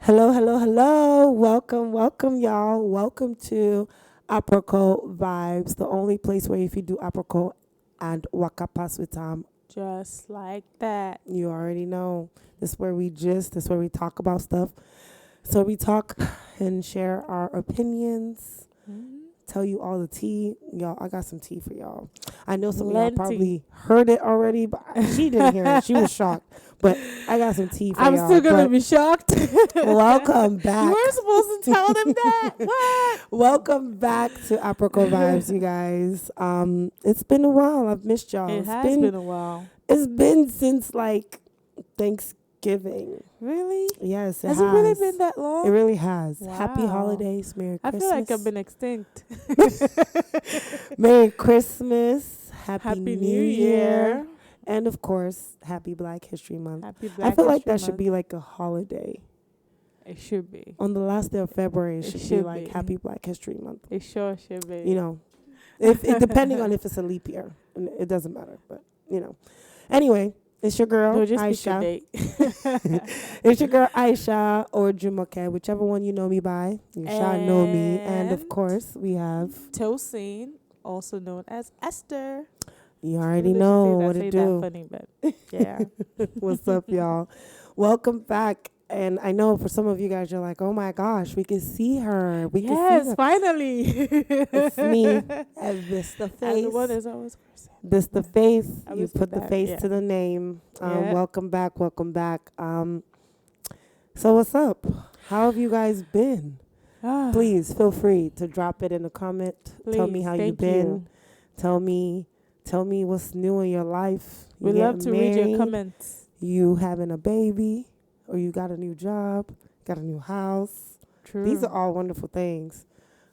Hello, hello, hello. Welcome, y'all. Welcome to Aproko Vibes, the only place where if you do Aproko and Wakapas with Tom, Just like that. you already know. This is where we talk about stuff. So we talk and share our opinions, Mhm. tell you all the tea. Y'all, I got some tea for y'all. I know some of y'all Plenty. probably heard it already, but she didn't hear it. She was shocked. But I got some tea for I'm y'all. still gonna But be shocked. welcome You back. were supposed to tell them that. What? Welcome back to Aproko Vibes, you guys. It's been a while. I've missed y'all. It It's has been been a while. it's been since like Thanksgiving. Really? Yes, it Has it really been has. that It long? really has. Happy Wow. holidays, Merry I feel like I've Christmas. been extinct. Merry Christmas, Happy Happy New New Year, Year. and of course, Happy Black History Month. Happy I Black feel like History that should Month. be like a holiday. It should be. On the last day of February, it It should be should like be. Happy Black History Month. It sure should You be. know, if it, depending on if it's a leap year, and it doesn't matter. But you know, anyway, it's your girl Don't just pick a Aisha. date. It's your girl Aisha or Jumoke, whichever one you know me by. You shall know me, and of And course we have. Tosin, also known as Esther. You Maybe already they should know what to say that do. funny, but yeah. What's up, y'all? Welcome back. And I know for some of you guys, you're like, "Oh my gosh, we can see her. We can see Yes, her." finally. It's me, and this the And the one face. is always person. This the face. I You always do put the that. face Yeah. to the name. Yeah. Welcome back. Welcome back. So what's up? How have you guys been? Ah, Please feel free to drop it in a comment. Tell me please, how you thank you. been. Tell me, tell me what's new in your life. We You love getting to read your married? comments. You having a baby? Or you got a new job? Got a new house? These are True. all wonderful things.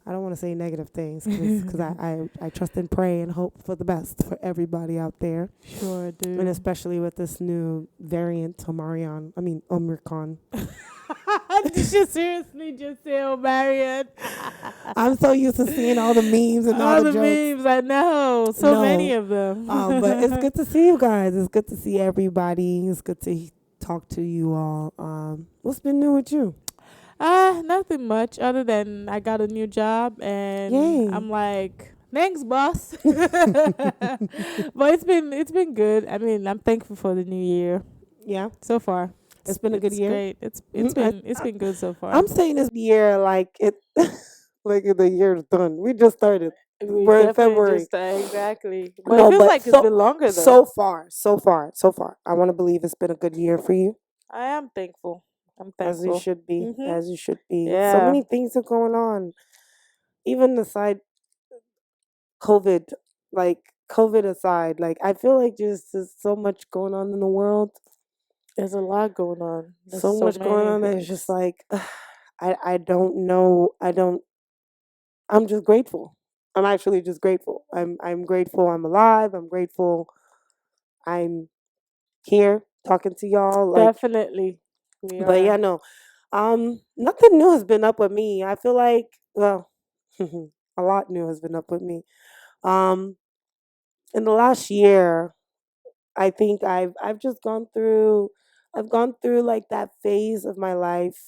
I don't want to say negative things because I trust and pray and hope for the best for everybody out there. Sure And do. especially with this new variant, Omicron. Did you seriously just say, oh, Marion? I'm so used to seeing all the memes and all All the the jokes. memes, I know. So many No, of them. but it's good to see you guys. It's good to see everybody. It's good to talk to you all. What's been new with you? Nothing much other than I got a new job and Yay. I'm like, thanks, boss. But it's been good. I mean, I'm thankful for the new year Yeah, so far. it's been a good It's year. great. It's Mhm. it's been it's been good so far. I'm saying this year like it, like the year's done. We just started. We We're in definitely February. just exactly. But it No, feels but like it's been longer so though. far, so far. I want to believe it's been a good year for you, I am thankful. I'm as you thankful. should be, Mhm. as you should be. So Yeah. many things are going on. Even aside COVID, like COVID aside, like I feel like there's so much going on in the world, There's a lot going on. There's so so much going many on that it's just things. like I don't know. I don't. I'm just grateful. I'm actually just grateful. I'm grateful. I'm alive. I'm grateful. I'm here talking to y'all. Like, Definitely. We but yeah, are. no. Nothing new has been up with me. I feel like, well, a lot new has been up with me. Um, in the last year, I think I've just gone through. I've gone through like that phase of my life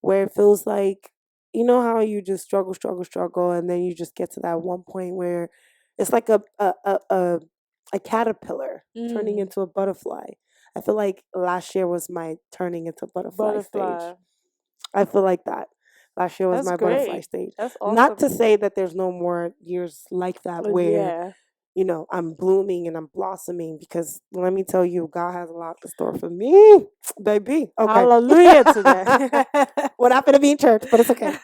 where it feels like, you know how you just struggle, and then you just get to that one point where it's like a caterpillar turning Mm. into a butterfly. I feel like last year was my turning into butterfly stage. Butterfly. I feel like that. Last year was That's my butterfly great. stage. That's Not to awesome. say that there's no more years like that where, Yeah. I'm blooming and I'm blossoming, because let me tell you, God has a lot in store for me, baby. Okay. Hallelujah to that. What happened to be in church, but it's okay.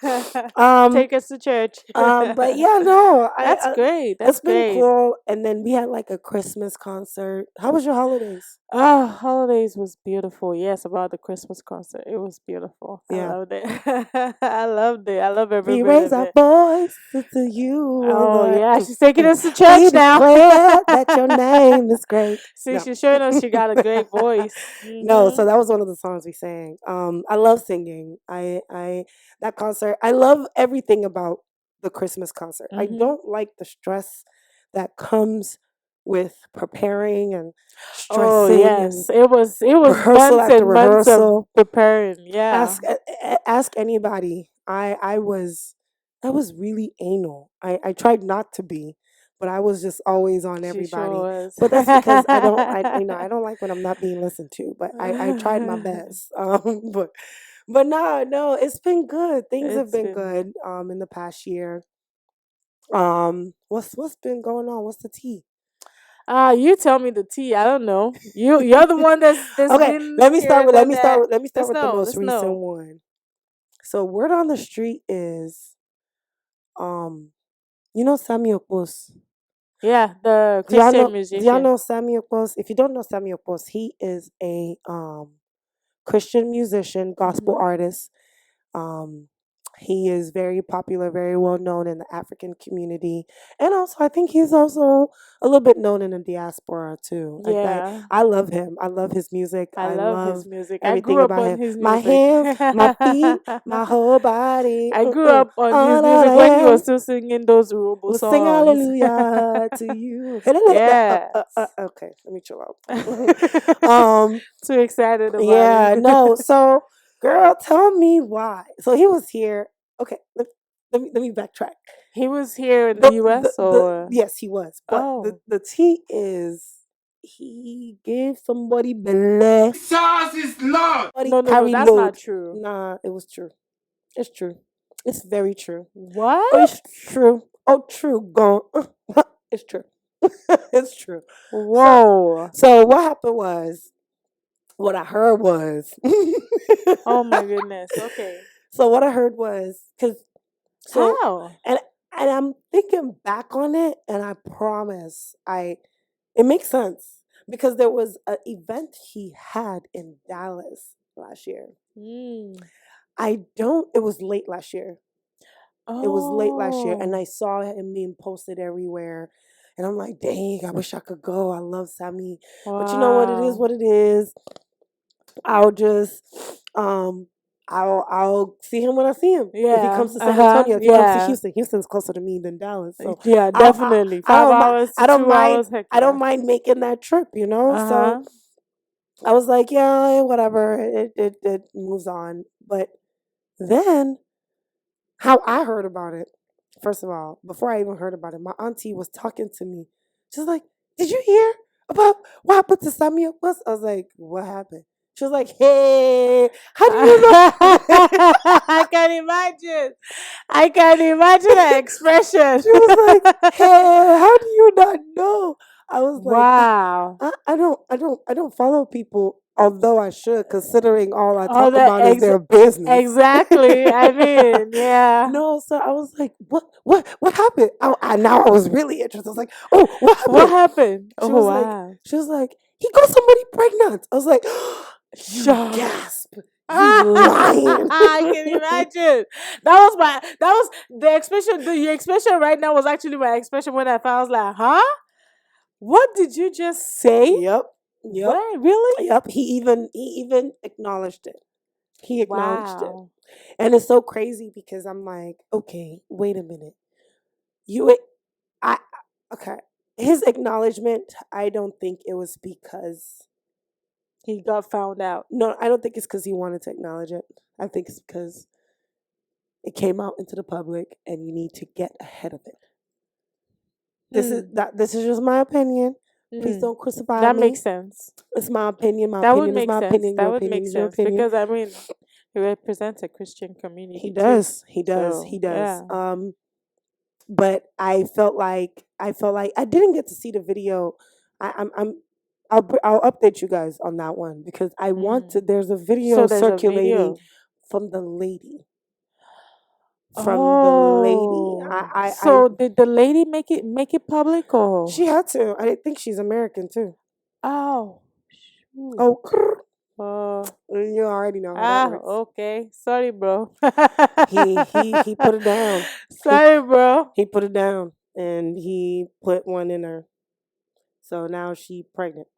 Um, Take us to church. but yeah, no, That's great. it's That's been great. cool. And then we had like a Christmas concert. How was your holidays? Oh, holidays was beautiful. Yes, about the Christmas concert. It was beautiful. I Yeah. loved it. I loved it. I love every We bit raise of our it. voice to you, oh Oh Lord. yeah, she's taking us to We church now. declare that your name is great. See, No. she's showing us she got a great voice. No, so Mhm. that was one of the songs we sang. I love singing. I that concert. I love everything about the Christmas concert. I Mhm. don't like the stress that comes with preparing and Oh stressing and yes, it was rehearsal months after and months of rehearsal. preparing. Yeah. Ask ask anybody, I was really anal. I tried not to be, but I was just always on She everybody. sure was. But that's because I don't like when I'm not being listened to. But I tried my best. But no, it's been good. Things have It's been been good. In the past year. What's been going on? What's the tea? you tell me the tea. I don't know. You're the one that's Okay, been here, let done me start that. with Let's the know. most Let's recent know. one. So word on the street is um Samuel Post. Yeah, the Christian Do y'all musician. know Samuel Post? If you don't know Samuel Post, he is a Christian musician, gospel Mm-hmm. artist. Um, he is very popular, very well known in the African community, and also I think he's also a little bit known in the diaspora too. Yeah, I love him. I love his music. I I love his love music. I everything grew up about on him. his My music. hands, my feet, my whole body. I grew up on his All that music I when he was am still singing those Urobo will sing songs. hallelujah to you. Yes. Okay, let me chill out. um, Too excited about yeah, it. no. So, girl, tell me why. So he was here. Okay, let me backtrack. He was here in the US The or yes, he was, but oh. the tea is he gave somebody belay. Jesus is Lord. Somebody No, carry that's not load. true. Nah, it was true. It's true. It's very true. Oh, What? it's true. Oh, true. Gone. It's true. It's true. So, Whoa. so what happened was, what I heard was, Oh my goodness. Okay. so what I heard was, so, How? and I'm thinking back on it, and I promise, it makes sense because there was an event he had in Dallas last year. Mm. It was late last year. It was late last year, and Oh. I saw him being posted everywhere. And I'm like, dang, I wish I could go. I love Sammy. But you know what? It is Wow. what it is. I'll just I'll see him when I see him. If he Yeah. comes to San Uh-huh. Antonio, if he comes to Yeah. Houston, Houston's closer to me than Dallas. So Yeah, I'll, I definitely. I Five don't mind hours to 2 hours. Heck I yeah. don't mind making that trip, you know? So Uh-huh. I was like, yeah, whatever. It moves on. But then how I heard about it, first of all, before I even heard about it, my auntie was talking to me. She's like, did you hear about what happened to Samuel West? I was like, what happened? She was like, hey, how do you know? I can imagine. I can imagine that expression. She was like, hey, how do you not know? I was like, Wow. I don't follow people, although I should, considering all I All talk that about is their business. exactly. I mean, yeah. No, so I was like, what happened? Now I was really interested. I was like, oh, what What happened? happened? She Oh was like, wow. he got somebody pregnant. I was like, you Sure. gasp, you lying. I can imagine. That was the expression. The your expression right now was actually my expression when I found. I was like, huh? What did you just say? Yep, yep, What? Really? yep. He even acknowledged it. He acknowledged it. Wow. And it's so crazy because I'm like, okay, wait a minute. You, I, okay. His acknowledgement, I don't think it was because, He got found out. no, I don't think it's because he wanted to acknowledge it. I think it's because it came out into the public and you need to get ahead of it. Hmm. This is just my opinion. Please Hmm. don't crucify That me. makes sense. It's my opinion. My That would opinion is make my sense. opinion. Your That would opinion make is your sense opinion. because I mean, he represents a Christian He community too. does. He does. He So does. yeah. But I felt like I didn't get to see the video. I'm I'll update you guys on that one because I want to. Mm. There's a So video there's a circulating video. from the lady. From the lady. Oh, so did the lady make it public or? She had to. I think she's American too. Oh, shoot. Oh, Uh, you already know how that works. okay. Sorry, bro. He put it down. He Sorry, bro. he put it down and he put one in her. So now she pregnant.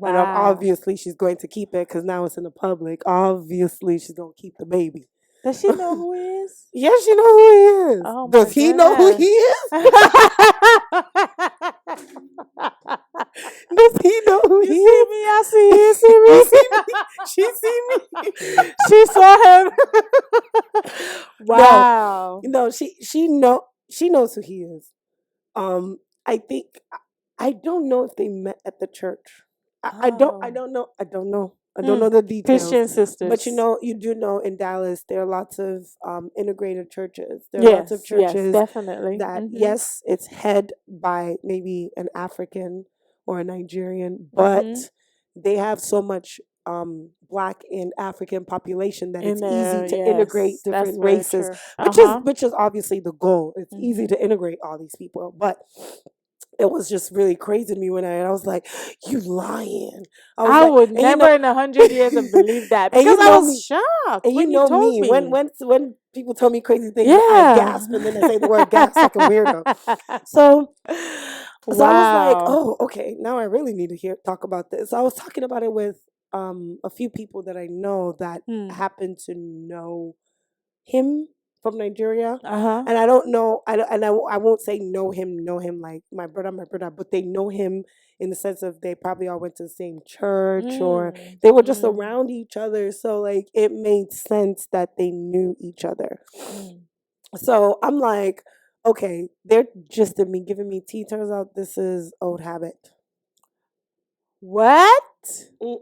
And Wow. obviously she's going to keep it because now it's in the public. Obviously she's going to keep the baby. Does she know who he is? Yes, you know who he is. Oh my Does he know who he goodness. is? Does he know who You he see is? me? I see you. You You see see me? me? She see me? She saw him. No, Wow. no. She knows who he is. I think I don't know if they met at the church. I Oh. don't know. I don't know. I don't Hmm. know the details. Christian But sisters. you do know in Dallas there are lots of integrated churches. There are lots of Yes, yes, churches definitely. that Mm-hmm. yes, it's head by maybe an African or a Nigerian, Mm-hmm. but they have so much black and African population that In it's easy there, to integrate yes, that's different very races, true. Uh-huh. which is obviously the goal. It's easy Mm-hmm. to integrate all these people, but it was just really crazy to me when I was like, "You lying?" I was I like, would and you never know, in 100 years have believed that and because you I know was me, shocked and you when you know told me. me. When people tell me crazy things, I Yeah. gasp and then I say the word gasp like a weirdo. So I was like, Wow. "Oh, okay. Now I really need to talk about this." So I was talking about it with a few people that I know that Hmm. happen to know him from Nigeria. Uh-huh. And I don't know, I won't say know him like my brother, but they know him in the sense of they probably all went to the same church or Mm. they were just Mm. around each other. So like it made sense that they knew each other. Mm. So I'm like, okay, they're just at me giving me tea. Turns out this is old habit. What? Mm,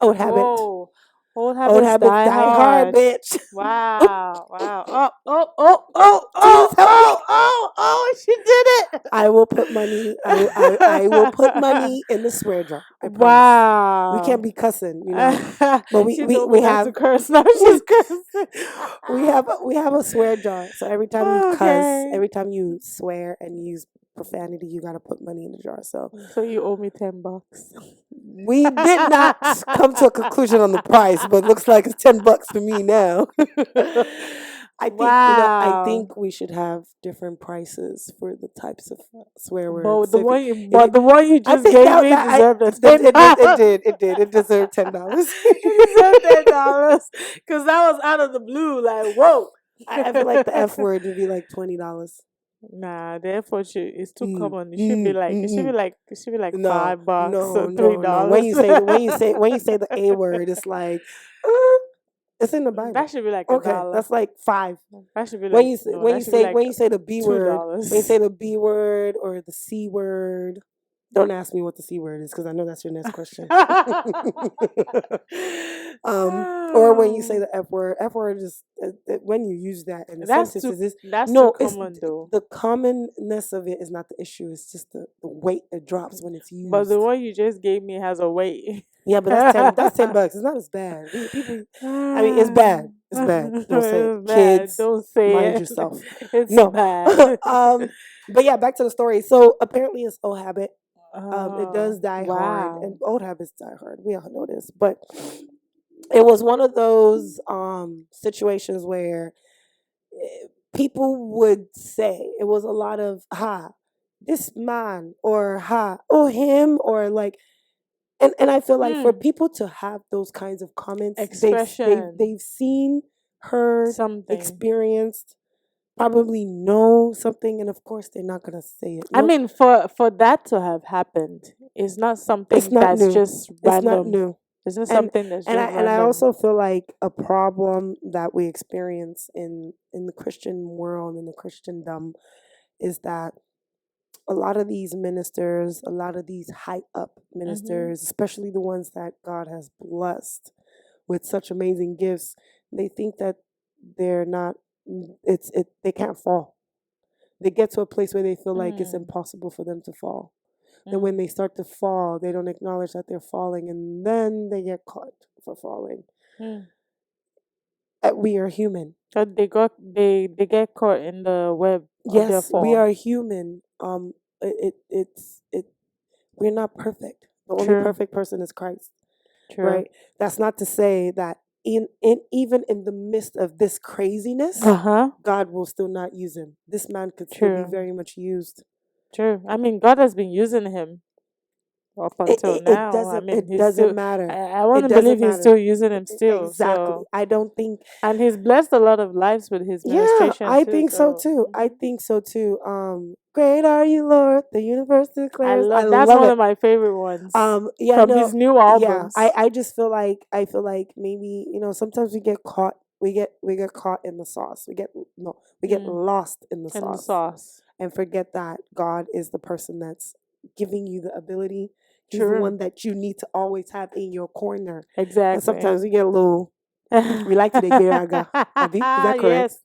Old habit. Whoa. Old Old habits habits die die hard, hard. bitch. Wow. Wow. Oh, oh, oh, oh, Jesus oh, help me. oh, oh, oh, she did I will put money. I will put it. money in the swear jar. I promise. We can't Wow. be cussing, but She told me we not to have curse. Now she's cursing. we have a swear jar. So every time you cuss, Okay. every time you swear and use profanity, you gotta put money in the jar. So So you owe me $10. we did not come to a conclusion on the price, but looks like it's $10 for me now. I think I Wow. think we should have different prices for the types of swear words. But So if but the one you I just think gave me that I deserved the that $10. it deserved $10. It deserved $10 because that was out of the blue. Like, whoa. I feel like the F word would be like $20. Nah, the effort is too Mm, common. mm. It should be like No, $5 or no, three no, no. dollars. When you say the A word, it's like uh, it's in the That Bible. should be like a Okay, dollar. that's like five. That should be like no. That should be like When you say the B two word, when you say dollars. the B word or the C word, don't ask me what the C word is because I know that's your next question. Or when you say the F word is when you use that in a sentence, is this that's too no? It's common though. the commonness of it is not the issue. It's just the weight it drops when it's But the used. one you just gave me has a weight. Yeah, but that's 10. That's $10. It's not as bad. People. I mean, it's bad. It's bad. Don't say it. It's bad. Kids, Don't say mind it. yourself. It's No. bad. But yeah, back to the story. So apparently, it's old habit. It does Oh, die hard, and wow. old habits die hard. We all know this, but it was one of those situations where people would say it was a lot of "ha, this man" or "ha, oh him" or like and I feel like for Hmm. people to have those kinds of comments, Expression. they've seen, heard, Something. experienced, probably know something, and of course they're not gonna say it. I No, mean, for that to have happened, it's not it's something not that's new. just It's not random. new. It's not And something that's just I random. also feel like a problem that we experience in the Christian world, in the Christendom, is that a lot of these ministers, a lot of these high up Mm-hmm. ministers, especially the ones that God has blessed with such amazing gifts, they think that they're not they can't fall. They get to a place where they feel like it's Mm. impossible for them to fall. Then when Mm. they start to fall, they don't acknowledge that they're falling and then they get caught for falling. Mm. We are human. So they get caught in the web of their Yes, we fall. are human. It we're not perfect. The only True. perfect person is Christ. True. Right? That's not to say that in even in the midst of this craziness, Uh-huh. God will still not use him. This man could still be True. very much used. True. I mean, God has been using him. Up until It now, I doesn't, mean, it he's doesn't still. matter. I want It to doesn't believe he's matter. still using him still. Exactly. So, I don't think. and he's blessed a lot of lives with his Yeah, ministration I too. think so So, too. I think so too. Great are you, Lord. The universe I declares. I love. That's love one it. of my favorite ones Yeah, from no, his new yeah. albums. I just feel like maybe, sometimes we get caught. We get caught in the sauce. We get no. We get Mm, lost in the and the sauce sauce. and forget that God is the person that's giving you the ability. He's the True. one that you need to always have in your corner. And Exactly. sometimes we get a little. We like to get biraga. Abi, is that correct? Yes.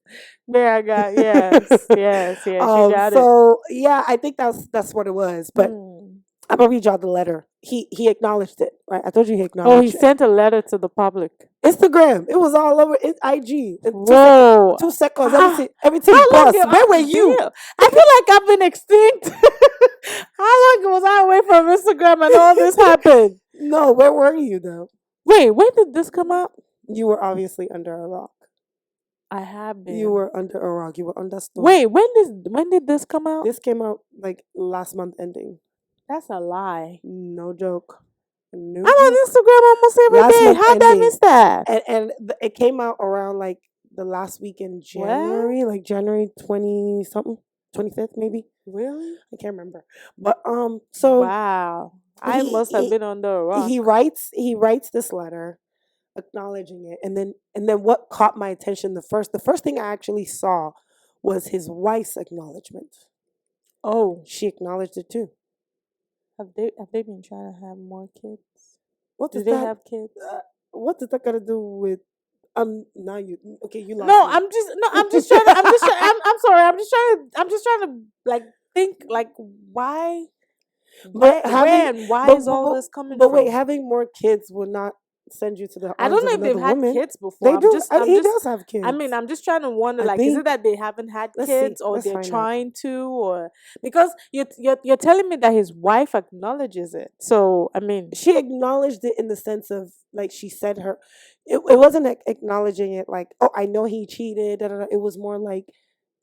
There I got. Yes. Yes. Yes. You got it. So yeah, I think that's what it was. But Mm. I'm gonna read y'all the letter. He acknowledged it, right? I told you he Oh, he acknowledged it. sent a letter to the public. Instagram. It was all over IG. In 2 seconds. Whoa. 2 seconds. Ah, Everything how long bust. Where were you? damn. I feel like I've been extinct. How long was I away from Instagram and all this happened? No, where were you though? Wait, when did this come out? You were obviously under a rock. I have been. You were under a rock. You were under stone. Wait, when did this come out? This came out like last month ending. That's a lie. No joke. No I'm on joke. Instagram almost every Last day. month How did I ending. miss that? It came out around like the last week in What? January, like January 20 something, 25th maybe. Really? I can't remember. But so Wow. I he, must have he been under a rock. he writes this letter acknowledging it, and then what caught my attention the first thing I actually saw was his wife's acknowledgement. Oh, She acknowledged it too. have they been trying to have more kids? What Do does they that have kids? what does that got to do with now you okay, you lost No, me. I'm just trying to I'm sorry, I'm just trying to like think like why But where having and why but is but, all but, this coming but wait, from? having more kids will not send you to the I arms don't of know if they've another had woman. kids before. They I'm do. just I'm He just does have I mean, kids. I'm just trying to wonder, I like, is it think. that they haven't had Let's see. kids, or Let's they're find out. trying to, or because you're telling me that his wife acknowledges it. So I mean, She acknowledged it in the sense of like she said her. It wasn't acknowledging it like, oh, I know he cheated. Da, da, da. It was more like,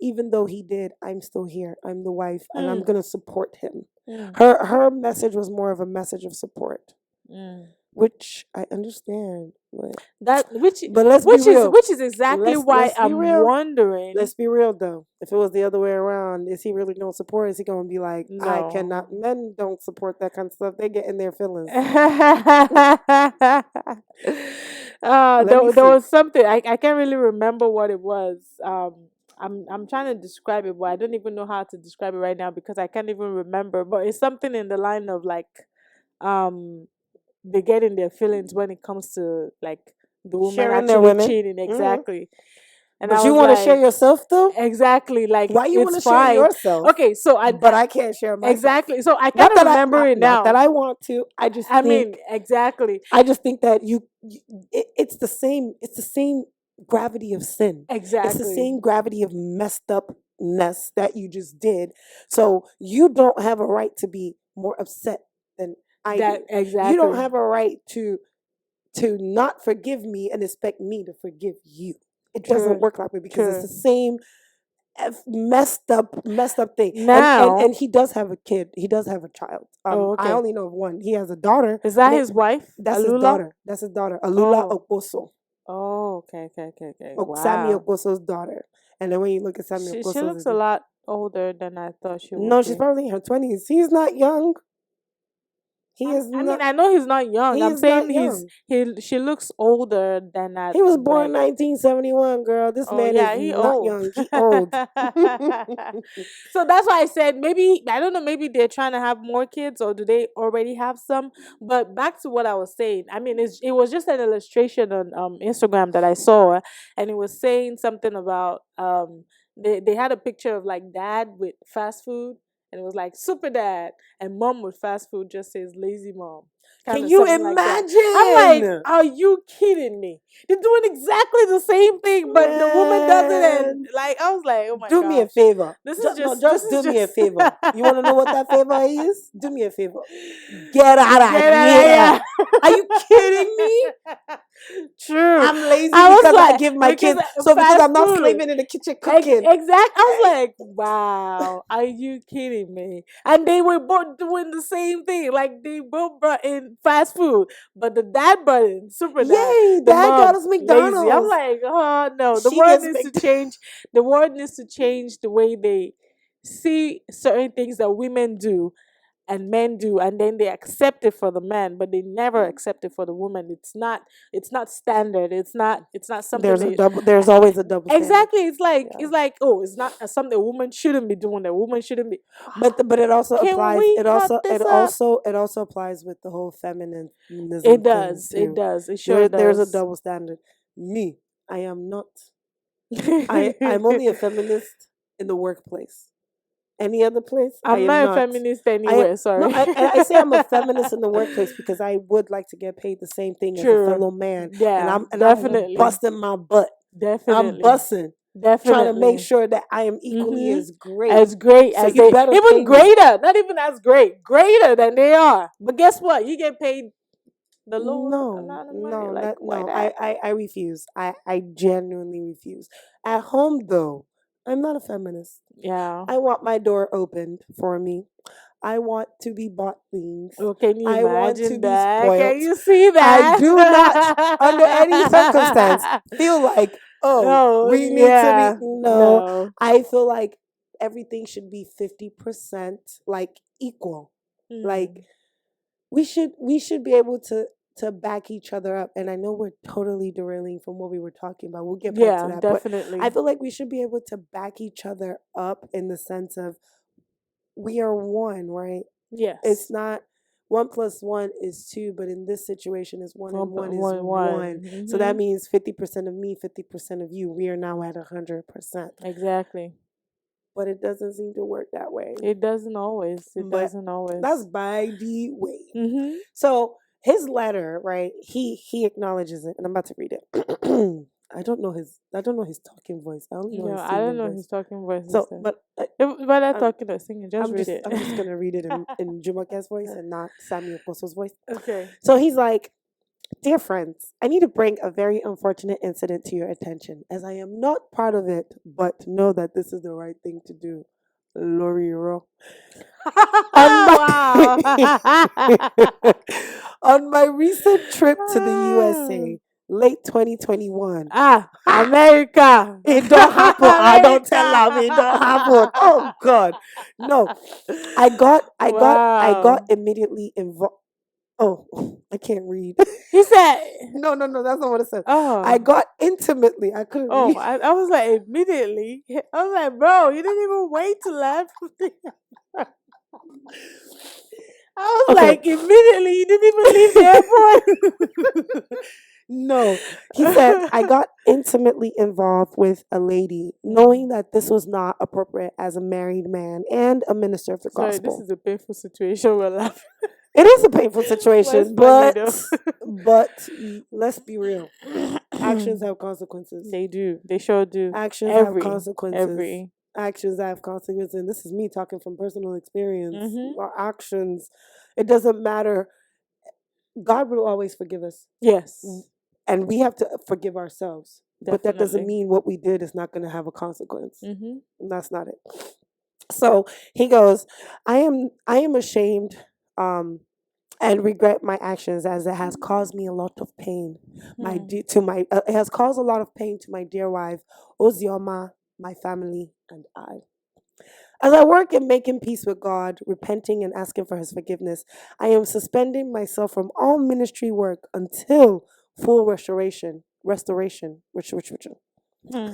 even though he did, I'm still here. I'm the wife, and I'm mm, gonna support him. mm, Her message was more of a message of support, mm. which I understand. That But let's be real. which is exactly why Let's be I'm real. wondering. Let's be real though. If it was the other way around, is he really gonna support? Is he gonna be like, I cannot? No. Men don't support that kind of stuff. They get in their feelings. Let me There see. was something I can't really remember what it was. I'm trying to describe it, but I don't even know how to describe it right now because I can't even remember. But it's something in the line of like, um, they get in their feelings when it comes to like the woman Sharing their actually women. cheating. Exactly. And But I you was want to share like, yourself though? exactly, like Why you want it's to share fine. yourself? Okay, so But I can't share myself. exactly. So I Not kind of that remember it not that now. I want to. I mean, exactly. I just think that it's the same. It's the same gravity of sin. It's the Exactly. same gravity of messed upness that you just did. So you don't have a right to be more upset than I do. Exactly. You don't have a right to not forgive me and expect me to forgive you. It doesn't True. work that way because it's True. the same messed up thing. Now, And he does have a kid. He does have a child. oh, I okay. only know of one. He has a daughter. Is that his wife? That's his Alula? daughter. That's his daughter. Alula Oh. Oposo. Oh, okay. Sammy Wow. Oposo's daughter. And then when you look at Sammy She Oposo's, looks a lot older than I thought she would no, she's be. probably in her 20s. He's not young. He is I mean, not. I know he's not young. He I'm is not saying young. she looks older than that. He was born in Like, 1971, girl. This oh man yeah, is he not old. young. He old. So that's why I said maybe I don't know. Maybe they're trying to have more kids, or do they already have some? But back to what I was saying. I mean, it was just an illustration on Instagram that I saw, and it was saying something about they had a picture of like dad with fast food, and it was like super dad, and mom with fast food just says lazy mom. Can you Like that. imagine? I'm like, are you kidding me? They're doing exactly the same thing, but the woman does it, and like I was like, oh my god. Do me a favor. This is just do me a favor. You want to know what that favor is? Do me a favor. Get out of here. Are you kidding me? True. I'm lazy I was does I like, give my because kids? So because fast I'm not food. slaving in the kitchen cooking. Exact. I was like, wow, are you kidding me? And they were both doing the same thing. Like they both brought in fast food, but the dad brought in super dad. Yay, The dad got mom us lazy. I'm McDonald's. like, oh no, the She world gets needs to McDonald's. change. The world needs to change the way they see certain things that women do and men do, and then they accept it for the man, but they never accept it for the woman. It's not standard. It's not something that There's always a double standard. exactly. It's like Yeah. it's like, oh, it's not something a woman shouldn't be doing. A woman shouldn't be. But it also Can applies. we It cut also this up? applies with the whole feminism It thing does. It too. does. It sure There's a does. double standard. Me, I am not. I'm only a feminist in the workplace. Any other place, I I'm am not a not. feminist I anywhere. no, Sorry. I say I'm a feminist in the workplace because I would like to get paid the same thing as a True. fellow man, and Yeah. I'm Definitely. busting my butt. I'm Definitely. busting, trying to make Definitely. sure that I am equally Mm-hmm. as great. As great So as you they, better even pay me. greater, not even as great, greater than they are. But guess what? You get paid the lower No, amount of money. no, Like, not why no. that? I refuse. I genuinely refuse. At home though, I'm not a feminist. Yeah. I want my door opened for me. I want to be bought things. Oh, can you I want to imagine be that? Can spoilt. you see I that? do not, under any circumstance, feel like, oh, Oh, we need to be. yeah. No, No. I feel like everything should be 50%, like equal. Like Hmm. we should be able to back each other up. And I know we're totally derailing from what we were talking about. We'll get back to Yeah, that. But I definitely. feel like we should be able to back each other up in the sense of we are one, right? It's Yes. not 1 plus 1 is 2, but in this situation, is one One, and one is one, one. one. So that Mm-hmm. means 50% of me, 50% of you. We are now at 100%. Exactly. But it doesn't seem to work that way. It doesn't always. It But doesn't that's always. by the way. Mm-hmm. So his letter, right? He acknowledges it, and I'm about to read it. I don't know his talking voice. I only know No, his I don't singing know voice. his talking voices So, then. but But I'm I'm talking or singing, just I'm read just it. I'm just gonna read it in Jumoke's voice and not Samuel Koso's voice. Okay. So he's like, "Dear friends, I need to bring a very unfortunate incident to your attention, as I am not part of it, but know that this is the right thing to do. Loriro. On my Wow. on my recent trip to the USA, late 2021, America. it don't happen. I don't tell America. them it don't happen. Oh God, no. I got Wow. immediately involved. Oh, I can't read. He said, No, that's not what it said. I oh, got intimately. I couldn't oh, read. I was like, immediately. I was like, bro, you didn't even wait to laugh. I was Okay. like, immediately, you didn't even leave the airport. No, he said, I got intimately involved with a lady, knowing that this was not appropriate as a married man and a minister of the Sorry, this gospel. is a painful situation. We're laughing. It is a painful But it's situation, funny though. but let's be real. Actions have consequences. They do. They sure do. Actions have Every, consequences. every. Actions have consequences. And this is me talking from personal experience. Mm-hmm. Our actions, it doesn't matter. God will always forgive us. Yes, And we have to forgive ourselves. But that doesn't definitely. mean what we did is not going to have a consequence. Mm-hmm. And that's not it. So he goes, I am ashamed and regret my actions, as it has caused me a lot of pain. It has caused a lot of pain to my dear wife Ozioma, my family, and I. As I work in making peace with God, repenting and asking for His forgiveness, I am suspending myself from all ministry work until full restoration, Hmm.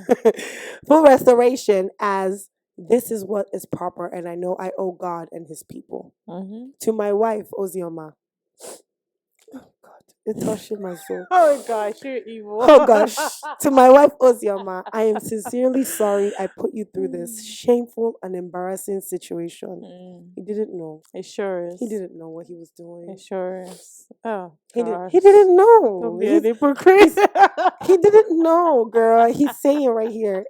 full restoration, as this is what is proper, and I know I owe God and His people. Mm-hmm. To my wife Ozioma, oh God, it's touching my soul. Oh gosh, you're evil. Oh gosh. To my wife Ozioma, I am sincerely sorry I put you through this Mm. shameful and embarrassing situation. Mm. He didn't know. It sure He is. didn't know what he was It doing. sure is. Oh He gosh. didn't Don't know. be an hypocrite. He didn't know, girl. He's saying right here.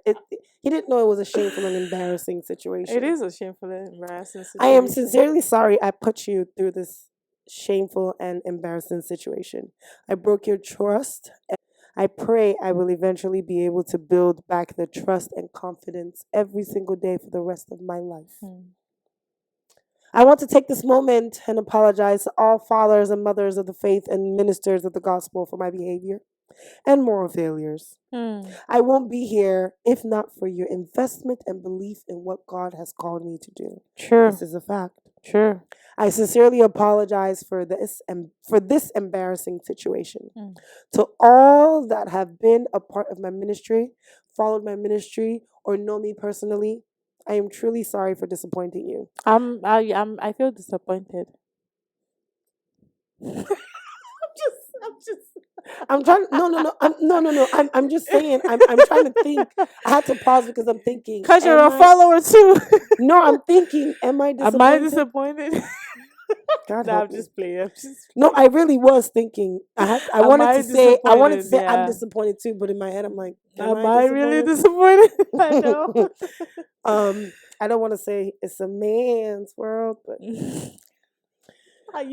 He didn't know it was a shameful and embarrassing It situation. is a shameful and embarrassing I am situation. sincerely sorry I put you through this shameful and embarrassing situation. I broke your trust. I pray I will eventually be able to build back the trust and confidence every single day for the rest of my life. I want to take this moment and apologize to all fathers and mothers of the faith and ministers of the gospel for my behavior and moral failures. I won't be here if not for your investment and belief in what God has called me to do. Sure. This is a fact. Sure. I sincerely apologize for this embarrassing situation. To all that have been a part of my ministry, followed my ministry, or know me personally, I am truly sorry for disappointing you. I feel disappointed. I'm trying. No. I'm just saying. I'm trying to think. I had to pause because I'm thinking. Because you're a follower too. No, I'm thinking. Am I disappointed? Am I disappointed? God No, help I'm me. just playing. No, I really was thinking. I Am wanted I to say. I wanted to disappointed? say I'm Yeah. disappointed too, but in my head I'm like, Am I really disappointed? I know. I don't want to say it's a man's world, but You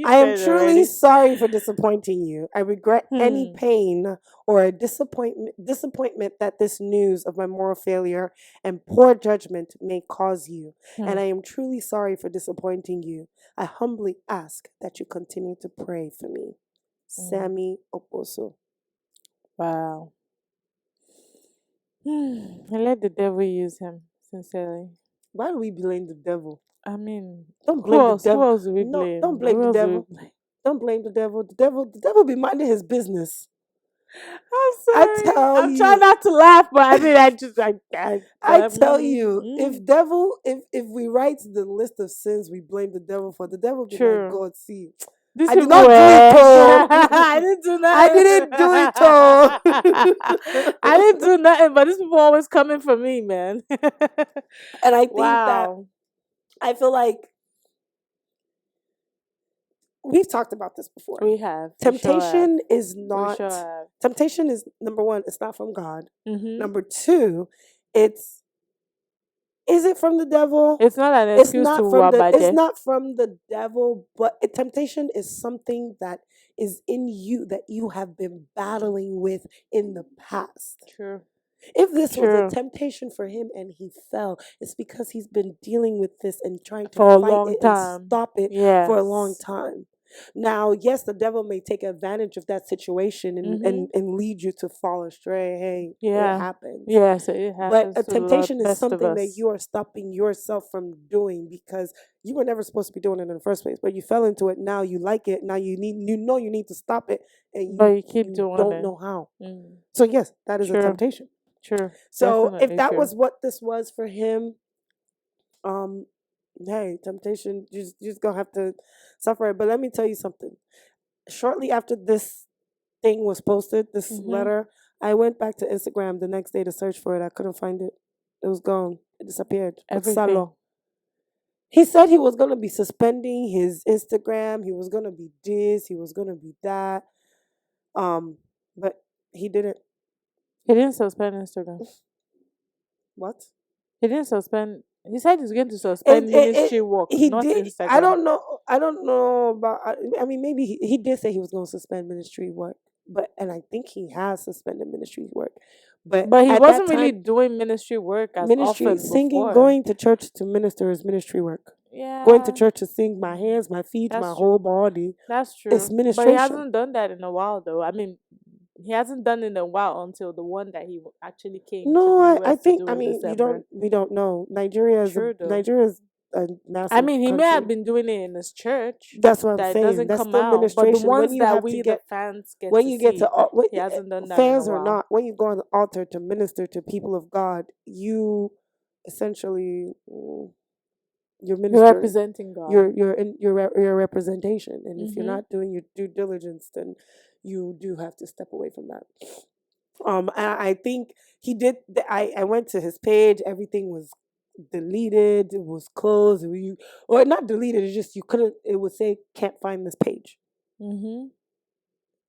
I am said it truly already. sorry for disappointing you. I regret any Hmm. pain or disappointment that this news of my moral failure and poor judgment may cause you. And I am truly sorry for disappointing you. I humbly ask that you continue to pray for me. Sammy Oposo. Wow. I let the devil use him, sincerely. Why do we blame the devil? I mean, Don't who blame the else? Who devil. else do we No, blame? don't blame Who the else do we devil. blame? Don't blame the devil. The devil be minding his business. I'm I sorry. tell I'm trying you. not to laugh, but I mean, I tell you, if we write the list of sins we blame the devil for, the devil be like, true. God, see, These I did people not do it, were. oh. I didn't do I nothing. didn't do it, oh. I didn't do nothing, but these people always coming for me, man. And I think that Wow. I feel like we've talked about this before. We have. Temptation is We not. sure have. Temptation is number one. It's not from God. Mm-hmm. Number two, it's. Is it from the devil? It's not an It's excuse to not from the. It's wabaje. not from the devil, but temptation is something that is in you that you have been battling with in the past. True. If this was a True. temptation for him and he fell, it's because he's been dealing with this and trying to For a fight long it and time. stop it for a long Yes. time. Now, yes, the devil may take advantage of that situation and lead you to fall astray. Hey, it Yeah. happens. Yes, it But happens a to the temptation is best of something that us. you are stopping yourself from doing because you were never supposed to be doing it in the first place. But you fell into it. Now you like it. Now you need to stop it, and But you keep doing don't it. know how. Mm. So yes, that is a True. temptation. True. So if Definitely that true. was what this was for him, hey, temptation, you just gonna have to suffer it. But let me tell you something. Shortly after this thing was posted, this letter, I went back to Instagram the next day to search for it. I couldn't find it. It was gone. It disappeared. Everything. He said he was gonna be suspending his Instagram. He was gonna be this. He was gonna be that. But he didn't. He didn't suspend Instagram. What? He didn't suspend. He said he's going to suspend ministry work, he not did. Instagram. I don't know. I don't know about. I mean, maybe he did say he was going to suspend ministry work, and I think he has suspended ministry work. But he at wasn't that really time, doing ministry work as ministry often singing, before. going to church to minister is ministry work. Yeah. Going to church to sing my hands, my feet, That's my true. whole body. That's true. It's But he ministration. hasn't done that in a while, though. I mean, he hasn't done it in a while until the one that he actually came No, to the US I to think. do I in mean, December. we don't know. Nigeria's True, though. a massive I mean, he may have country. been doing it in his church. That's what I'm That it saying. doesn't That's come still out. But the ministration. When ones you that have to we, the get fans, get when to you get see, to he hasn't done that in a fans or while. not, when you go on the altar to minister to people of God, you essentially you're You're ministering. representing God. Your representation, and if you're Mhm. not doing your due diligence, then you do have to step away from that. I think he did. I went to his page. Everything was deleted. It was closed. Or not deleted. It's just you couldn't. It would say can't find this page. Mhm.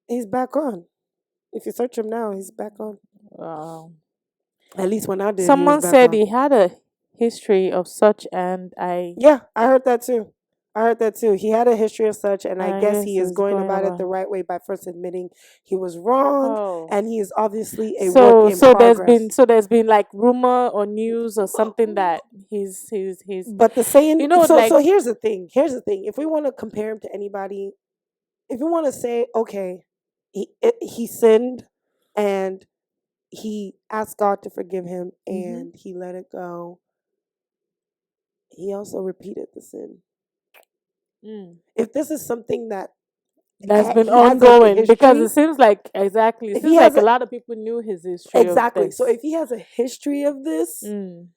He's back on. If you search him now, he's back on. Wow. At least when I did, he was Someone back said on. he had a history of such, and Yeah, I heard that too. I heard that too. He had a history of such, and I I guess guess he is it's going going about it about. the right way by first admitting he was wrong, Oh. and he is obviously a work So in there's been progress. like rumor or news or something that he's But the saying, so like. so here's the thing. Here's the thing. If we want to compare him to anybody, if you want to say, okay, he sinned, and he asked God to forgive him, Mhm. and he let it go. He also repeated the sin. Mm. If this is something that That's been he has like a ongoing because it history, seems like exactly. It if he seems has like a a, lot of people knew his history of exactly, so this. if he has a history of this, Mm.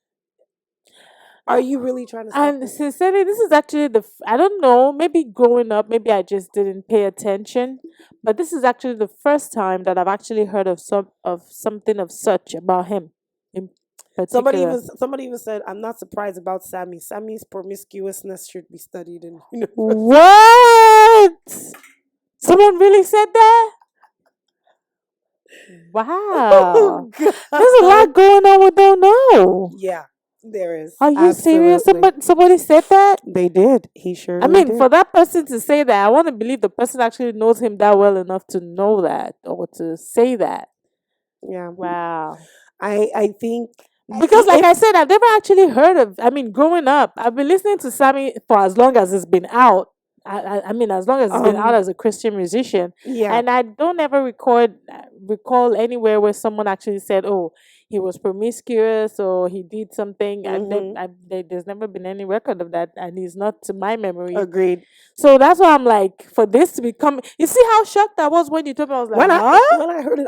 are you really trying to stop And him? sincerely, this is actually I don't know, maybe growing up, maybe I just didn't pay attention, but this is actually the first time that I've actually heard of something of such about him in particular. Somebody even said, "I'm not surprised about Sammy. Sammy's promiscuousness should be studied in university." What? Someone really said that? Wow. Oh There's a God! lot going on we don't know. Yeah, there is Are you serious? absolutely. Somebody said that? They did. He I surely mean, for did. that person to say that, I want to believe the person actually knows him that well enough to know that or to say that. Yeah, Wow. I think Because, like if I said, I've never actually heard of. I mean, growing up, I've been listening to Sammy for as long as it's been out. I mean, as long as it's been out um as a Christian musician, yeah. and I don't ever recall anywhere where someone actually said, "Oh, he was promiscuous or he did something." Hmm. There's never been any record of that, and it's not to my memory. Agreed. So that's why I'm like, for this to become, you see how shocked I was when you told me. I was like, huh? When I heard it,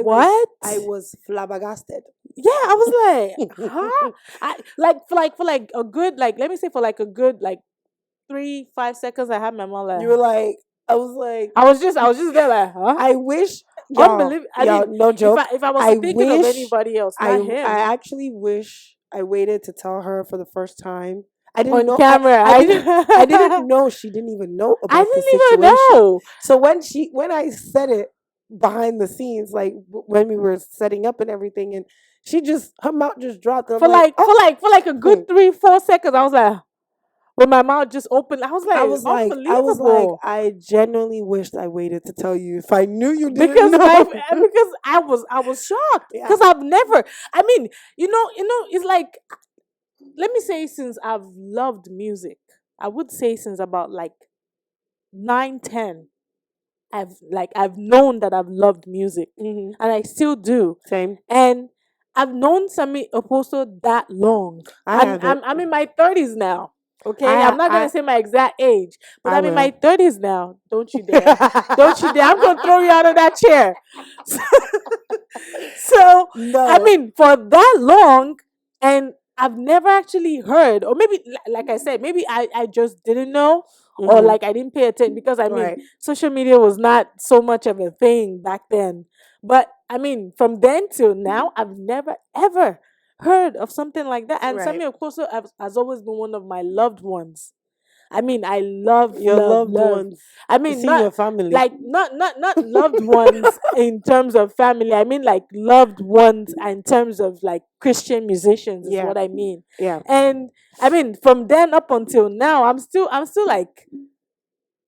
What? I was flabbergasted. Yeah, I was like, huh? I like for like a good like let me say for like a good like 3 5 seconds I had my mouth like You were like, I was like, I was just there like, huh? I wish Unbelievable. I y'all, mean, no joke. if I was I thinking of wish anybody else, not I him, actually wish I waited to tell her for the first time. I didn't on know camera, I didn't know she didn't even know I about the didn't even situation. know. So when I said it behind the scenes, like when we were setting up and everything, and she just her mouth just dropped. And I'm like, oh, For like a good 3 4 seconds, I was like, when my mouth just opened, I was like, I was like, unbelievable. I genuinely wished I waited to tell you if I knew you didn't Because know. I was shocked Yeah. because I've never. I mean, it's like, let me say, since I've loved music, I would say since about like 9 10, I've known that I've loved music, Hmm. and I still do, Same. and I've known Sammy Oposo that long. I haven't. I'm in my 30s now. Okay, I'm not gonna I say my exact age, but I I'm in my will. 30s now. Don't you dare! Don't you dare! I'm gonna throw you out of that chair. So, I No. mean, for that long, and I've never actually heard, or maybe, like I said, maybe I just didn't know, or Hmm. like I didn't pay attention because I mean, Right. social media was not so much of a thing back then. But I mean, from then till now, I've never ever heard of something like that. And Right. Samuel Koso has always been one of my loved ones. I mean, I love, Your love, loved love. ones. I You mean, see not your family. like not loved ones in terms of family. I mean, like loved ones in terms of like Christian musicians is Yeah. what I mean. Yeah. And I mean, from then up until now, I'm still like,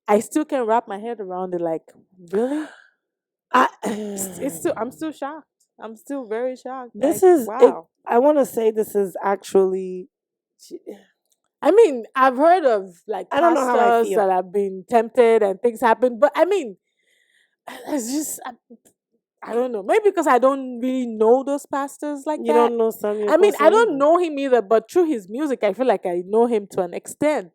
I still can wrap my head around it. Like, really? I It's still, I'm still shocked. I'm still very shocked. this Like, is it. wow. I want to say this is actually. I mean, I've heard of like I don't know how I pastors feel. that have been tempted and things happen, but I mean, it's just I don't know. Maybe because I don't really know those pastors like You that. don't know Samuel I mean, I Koso don't either. know him either, but through his music, I feel like I know him to an extent.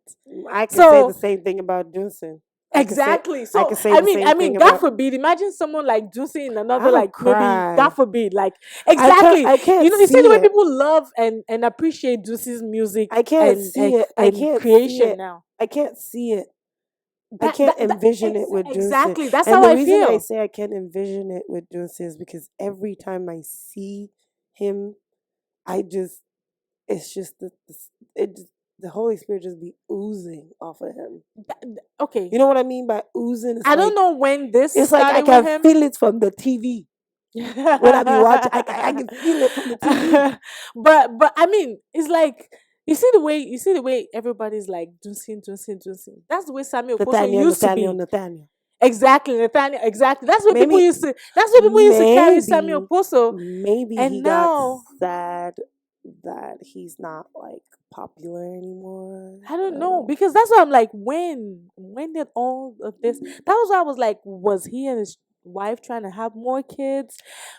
I can say the So same thing about Dunson. exactly. I So can say the I same mean, thing God about. forbid. Imagine someone like Juicy in another, I'll like maybe God cry. forbid. Like exactly. I can't You see the see way it. people love and appreciate Juicy's music I can't see it. I and can't see creation it. now. I can't see it. I can't envision it with Dunson. Exactly. That's And how the I reason I feel. say I can't envision it with Dunson is because every time I see him, I just, it's just the Holy Spirit just be oozing off of him. Okay. You know what I mean by oozing? I don't know when this It's like I started with can him. feel it from the TV. When I be watching, I can feel it from the TV. But I mean, it's like, you see the way everybody's like Dunsin. That's the way Samuel Poso Nathaniel, used to Nathaniel, be. Nathaniel. Exactly, Nathaniel. Exactly. Maybe, That's what people used to carry Samuel maybe, Poso. maybe he And got now sad that he's not like popular anymore. I I don't don't know know. because that's why I'm like, when did all of this? That was why I was like, was he and his wife trying to have more kids?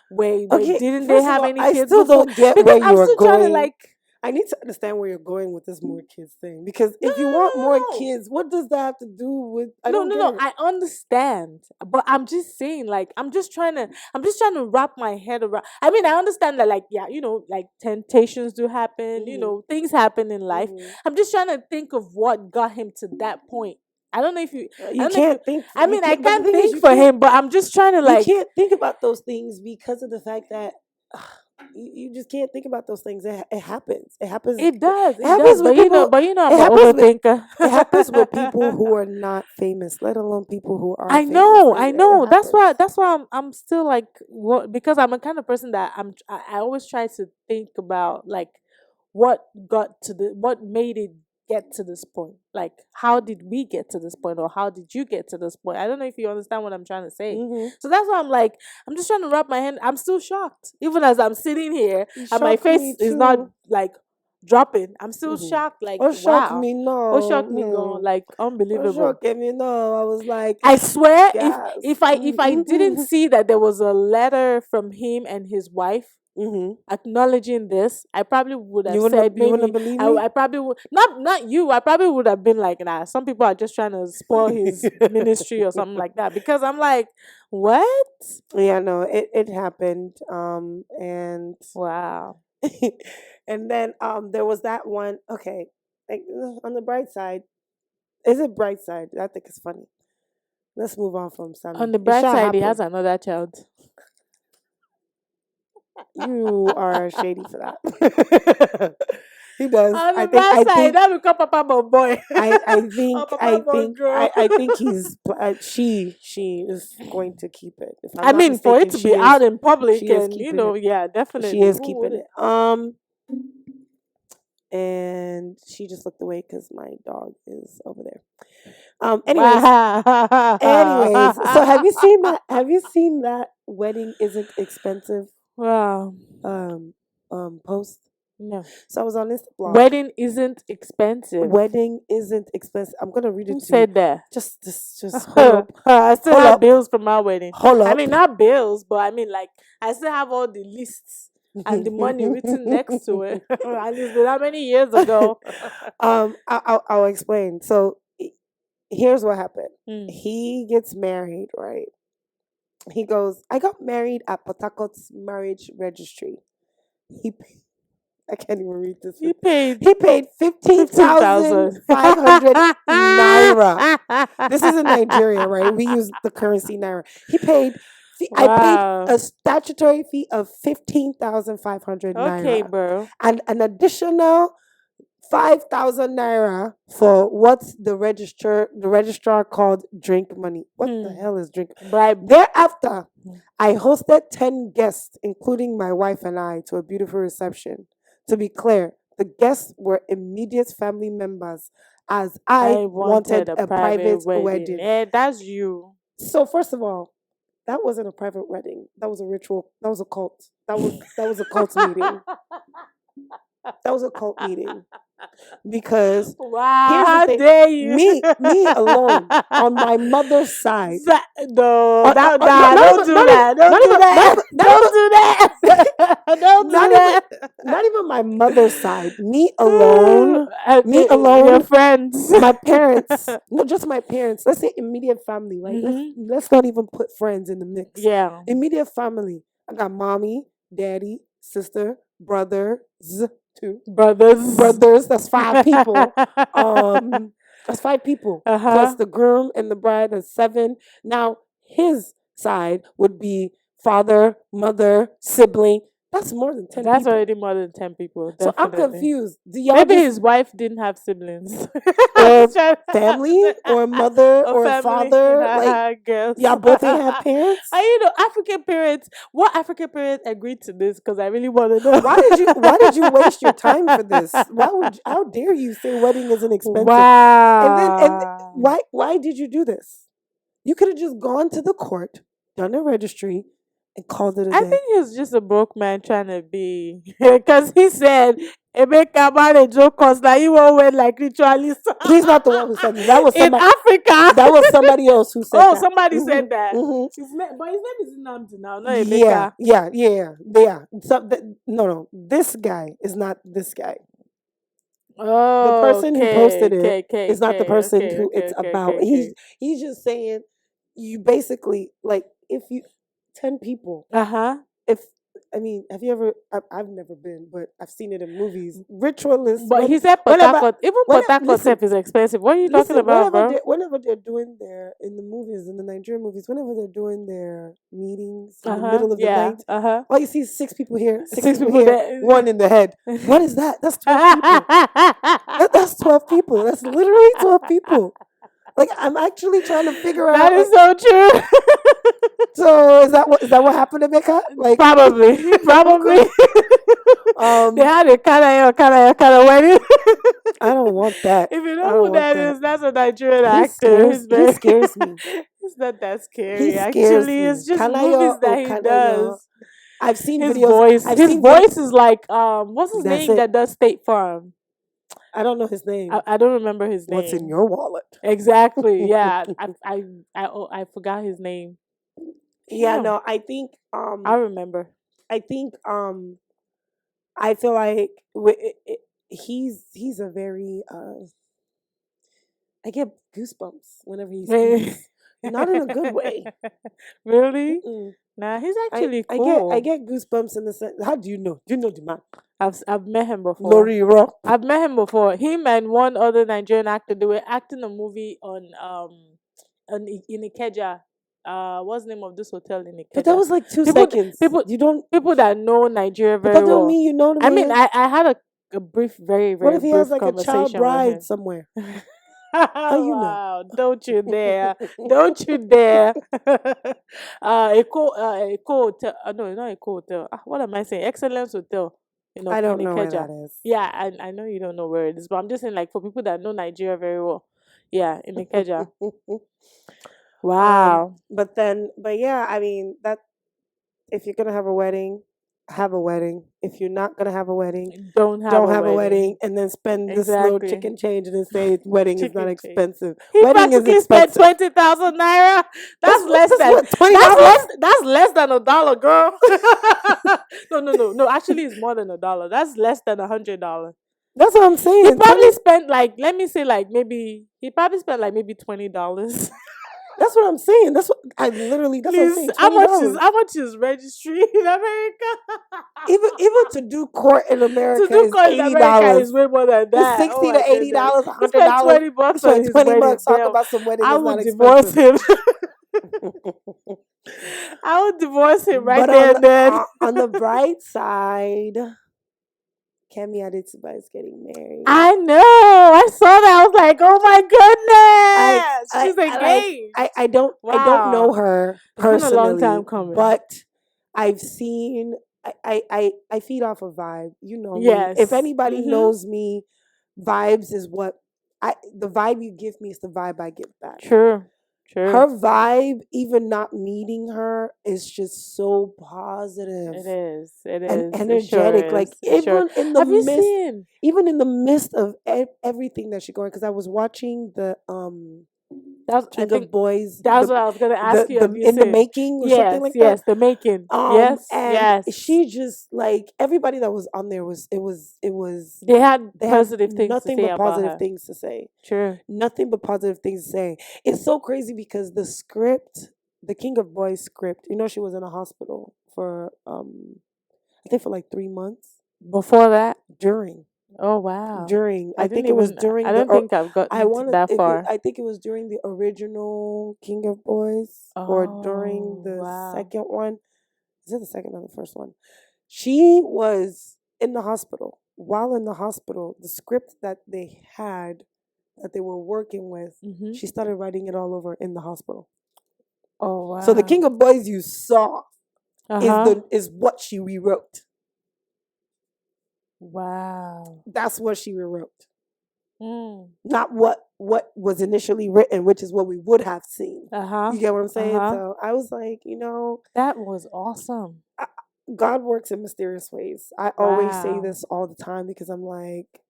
Wait, Okay, didn't they first of have all, any I kids still before? don't get where Because you I'm are still trying to going. like, I need to understand where you're going with this more kids thing. Because no, if you want more no, no, no, kids, what does that have to do with? I no, don't no, get no. it. I understand, but I'm just saying, like, I'm just trying to wrap my head around. I mean, I understand that, like, yeah, like temptations do happen. Hmm. Things happen in life. Hmm. I'm just trying to think of what got him to that point. I don't know if you. I You don't know if you. can't think. I You mean, I can't. But the can't thing is, think for him, but I'm just trying to you like. can't think about those things because of the fact that you just can't think about those things. It happens. It happens. It does, It it does, happens with people. I'm It an happens with overthinker. it happens with people who are not famous, let alone people who are I famous. know, It, I it know. That's why. happens. That's why I'm still like, what? Because I'm a kind of person that I always try to think about like what made it get to this point. Like, how did we get to this point, or how did you get to this point? I don't know if you understand what I'm trying to say. Hmm. So that's why I'm like, I'm just trying to wrap my hand. I'm still shocked, even as I'm sitting here You and my shock me face is not too. like dropping. I'm still Hmm. shocked. Like, Oh, shock wow. me Oh, no. shock me, gone. Like, Oh, unbelievable. shock me no. I was like, I swear, yes. if I didn't see that there was a letter from him and his wife Hmm. acknowledging this, I probably would have You wouldn't. said, You wouldn't maybe believe I, me. I probably would not you. I probably would have been like, nah, some people are just trying to spoil his ministry or something like that. Because I'm like, what? Yeah, no, it happened. And Wow. and then there was that one. Okay, like on the bright side, is it bright side? I think it's funny. Let's move on from On Sammy. the It bright shall side, he happen. has another child. You are shady for that. He does. On I the think. bright I side, think. that become Papa Boy. I Or think. Papa I think. Bondro. I think he's. She is going to keep it. If I'm I not mean, for it mistaken, to be out in public, She is and keeping it. yeah, She definitely. is Who keeping wouldn't? it. And she just looked away because my dog is over there. Anyways, anyways. So have you Wow. seen that? Have you seen that wedding isn't expensive? Wow. Um, post. No. So I was on this blog. Wedding isn't expensive. Wedding isn't expensive. I'm gonna read Who it to you. said that? Just hold up, I still hold have up, bills from my wedding. hold I up. mean, not bills, but I mean, like, I still have all the lists and the money written next to it. And it's been how many years ago? I'll explain. So here's what happened. Hmm. He gets married, right? He goes, I got married at Port Harcourt's marriage registry. He, I can't even read this. He paid He paid 15,000. 15,500 naira. This is in Nigeria, right? We use the currency naira. I paid Wow. a statutory fee of 15,500 Okay, naira bro. and an additional 5,000 naira for what the registrar called drink money. What the Hmm. hell is drink? Bribe. Thereafter, Hmm. I hosted 10 guests, including my wife and I, to a beautiful reception. To be clear, the guests were immediate family members as I I wanted wanted a a private private wedding. wedding. Yeah, that's you. So first of all, that wasn't a private wedding. That was a ritual. That was a cult. That was a cult meeting. That was a cult meeting. Because Wow, here's the how thing. dare you? Me alone on my mother's side. No, Not, not don't even do not even that. Don't not do even not that. even not Don't even do that. Don't do not even that. not even my mother's side. Me alone. Me Your alone. friends. My parents. No, just my parents. Let's say immediate family, right? Hmm. Let's not even put friends in the mix. Yeah. Immediate family. I got mommy, daddy, sister, brothers, too. Brothers. Brothers. That's 5 people. That's 5 people plus Uh-huh. the groom and the bride. That's 7. Now his side would be father, mother, sibling. That's more than 10 That's people. already more than 10 people, So I'm definitely. confused. Do y'all Maybe just his wife didn't have siblings. I'm or just trying family or mother a or a family, father? Like girls. y'all both ain't have parents? And African parents. What African parents agreed to this? Because I really want to know. Why did you waste your time for this? How dare you say wedding isn't expensive? And Wow. why did you do this? You could have just gone to the court, done a registry, and called it a I day. think he's just a broke man trying to be, because he said, "Emeka marriage no cost. Now you won't win like ritualist." He's not the one who said that. That was In somebody. Africa. That was somebody else who said Oh, that. somebody Hmm. said that. Hmm. But his name is Nnamdi now, not Yeah, Emeka. yeah, yeah, yeah. No, no. This guy is not this guy. The Oh, person who okay, posted it okay, okay, is not the okay, person okay, who okay, it's okay, about. okay, okay. He's just saying you basically like if you 10 people. Uh-huh. If I mean, have you ever? I've never been, but I've seen it in movies. Ritualists But he said Port whenever Harcourt, even when Port Harcourt listen self is expensive. What are you talking listen about, bro? whenever they're doing their in the movies in the Nigerian movies whenever they're doing their meetings in the Uh-huh. middle of the Yeah. night, Uh-huh. all you see is 6 people here, six 6 people people here, there. one in the head. What is that? That's 12 people. That's 12 people. That's literally 12 people. Like I'm actually trying to figure That out. is Like, so true. so is that what happened to Mecca? Like, Probably. Probably. They um, had a kind of wedding. I don't want that. If you I know don't who want that that. is, that's a Nigerian He actor. scares. He's He very. scares me. It's not that He scary. scares Actually, me. it's just Kanayo movies or that he Kanayo. does. I've seen His videos. voice. I've His seen video. voice is like what's his That's name it. that does State Farm? I don't know his name. I don't remember his What's in name. your wallet? Exactly. Yeah. I forgot his name. Yeah, Damn. no, I think I remember. I think I feel like he's a very I get goosebumps whenever he speaks. Not in a good way. Really? Mm-mm. Nah, he's I actually I get I cool. get goosebumps in the sense. How do you know? Do you know the man? I've met him before. Lori Rock. I've met him before. Him and one other Nigerian actor. They were acting a movie in Ikeja. What's the name of this hotel in But that Ikeja? was like two People, seconds. people, You don't. people that know Nigeria But that very don't well. mean you know the I mean, man. I had a brief, very, What very if he has brief like a child conversation with bride him. somewhere? How you know? Wow! Don't you dare! Don't you dare! Eco Hotel. No, not Eco Hotel. What am I saying? Excellence Hotel. I In don't know where Ikeja. that is. Yeah, I know you don't know where it is, but I'm just saying, like, for people that know Nigeria very well. Yeah, in Ikeja. Wow. But yeah, I mean that if you're gonna have a wedding, have a wedding. If you're not gonna have a wedding, Don't have don't a have a wedding, wedding. and then spend this little Exactly. chicken change and then say wedding is not Chicken change. expensive. He Wedding is practically spent expensive. 20,000 naira. That's That's less that's than what $20. that's less than $1, girl. No. Actually, it's more than $1. That's less than $100. That's what I'm He saying. probably spent like, let me say, like maybe he probably spent like maybe $20. That's what I'm saying. That's what I literally. That's what I'm Please, saying. $20. how much is registry in America? Even to do court in To America do is call in eighty America is dollars. way more than It's that. Oh 60 my to eighty goodness. dollars, He $100. spent 20 bucks on Spend his 20 bucks. wedding. Talk Damn. about some wedding I is not would divorce expensive. him. I would divorce him right But there and then. on the bright side, Kemi Adetsuba is getting married. I know. I saw that. I was like, oh my I goodness. I, She's I like engaged. I don't know Wow. her It's been a long time personally, coming. but I've seen I feed off a vibe. You know me. If Yes. anybody Mm-hmm. knows me, vibes is what the vibe you give me is the vibe I give back. True. Her vibe, even not meeting her, is just so positive It is. It and is. It sure energetic. Like is. It sure. Have you seen? even in the midst of everything that she's going. Because I was watching the I King think of Boys, that's what I was gonna ask you. Have the you in the seen? making or something Yes, like that. yes, the making. Yes, And yes. she just like everybody that was on there They had they had positive things to nothing say but about positive her. things to say. True. Nothing but positive things to say. It's so crazy because the script, the King of Boys script, she was in a hospital for I think for like 3 months Before that. during Oh wow. during I I didn't think it was even. I during the don't think I've I gotten wanted that far. I think it was during the original King of Boys or during Oh the wow. second one. Is it the second or the first one? She was in the hospital. While in the hospital, the script that they had, that they were working with, Mm-hmm. she started writing it all over in the hospital. Oh wow. So the King of Boys you saw Uh-huh. is what she rewrote. Wow. That's what she rewrote. Mm. Not what was initially written, which is what we would have seen. Uh-huh. You get what I'm saying? Uh-huh. So I was like, That was awesome. God works in mysterious ways. I always say Wow. this all the time because I'm like,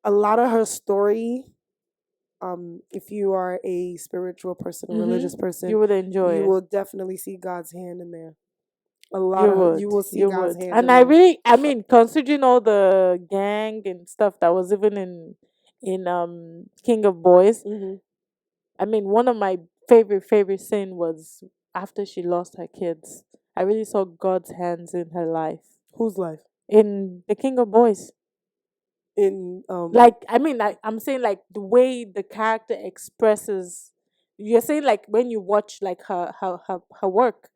a lot of her story, if you are a spiritual person, a religious person, You would enjoy you it. will definitely see God's hand in there. A lot You of would. you will see You God's would. hand And in there. I mean, considering all the gang and stuff that was even in King of Boys, Mm-hmm. I mean, one of my favorite scene was after she lost her kids. I really saw God's hands in her life. Whose life? In the King of Boys. In Like, I mean, I'm saying like the way the character expresses. You're saying like when you watch like her work,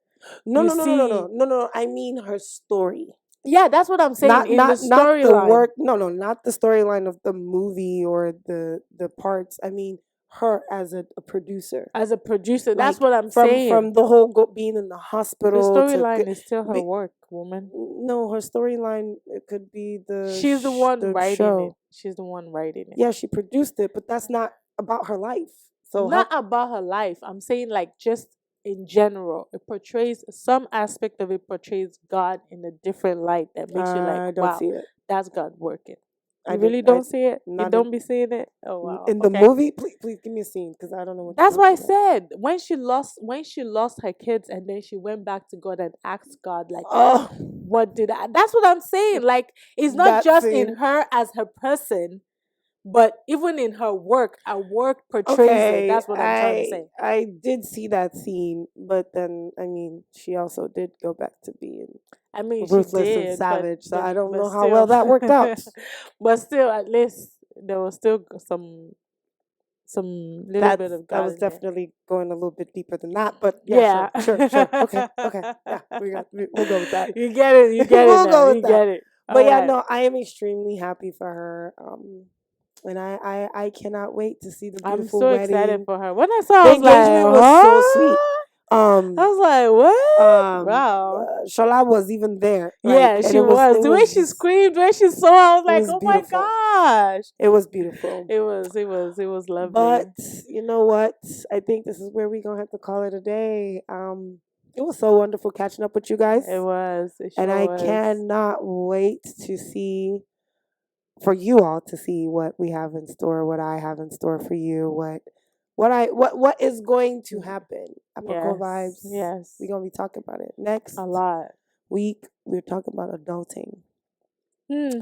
no you no no no no see. no no no. I mean her story. Yeah, that's what I'm saying Not in the not not the storyline. work. No, not the storyline of the movie or the parts. I mean her as a producer. As a producer, Like that's what I'm from saying. the whole being in the The hospital to storyline is still her be, work, woman. no, her storyline, it could be She's the one the writing it. show. She's the one writing it. Yeah, she produced it, but that's not about her life. So Not about her life. I'm saying like just in general. It portrays some aspect of it portrays God in a different light that makes you like, I don't wow, see it. that's God working. I You did. really I don't see it? You not don't be seeing it? Oh wow. in the Okay. movie. Please give me a scene because I don't know what you're That's why I talking about. said when she lost her kids and then she went back to God and asked God like Oh, what did I that's what I'm saying. Like it's not that just in scene. her as her person, but even in her work portrays it. Okay, That's what I'm trying to say. I did see that scene, but then I mean, she also did go back to being I mean she ruthless and did, savage. So I don't but know how well still that worked out. but still at least there was still some little bit of That God was in there. definitely going a little bit deeper than that. But yeah, Yeah. sure. Okay. Yeah, we'll go with that. You get it. You get it We'll now. go with You that. get it. But All yeah, right. no, I am extremely happy for her. And I cannot wait to see the I'm beautiful so excited wedding. for her. When I saw, I The was like, engagement was so sweet. "Huh?" I was like, "What? Wow." Shola was even there, like, Yeah, and she was. it The way was she just screamed, the way she saw, I was it like, was "Oh my beautiful. gosh!" It was beautiful. It was lovely. But you know what? I think this is where we're gonna have to call it a day. It was so wonderful catching up with you guys, It was. It and sure I was. cannot wait to see for you all to see what we have in store, what I have in store for you, what is going to happen. Aproko Yes. vibes. Yes. We're gonna be talking about it next A lot. week. We're talking about adulting. Hmm.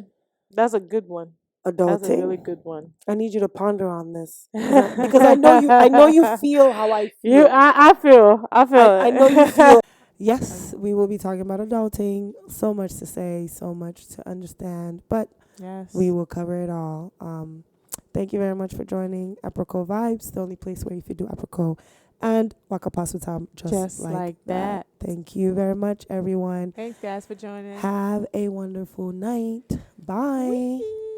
That's a good one. That's a really Adulting. good one. I need you to ponder on this because I know you. I know you feel how I You, feel. I feel I know you feel. it. Yes, we will be talking about adulting. So much to say, so much to understand, but Yes. we will cover it all. Thank you very much for joining Aproko Vibes, the only place where you can do Aproko and Wakapasutam just like that. Thank you very much, everyone. Thanks, guys, for joining. Have a wonderful night. Bye. Whee!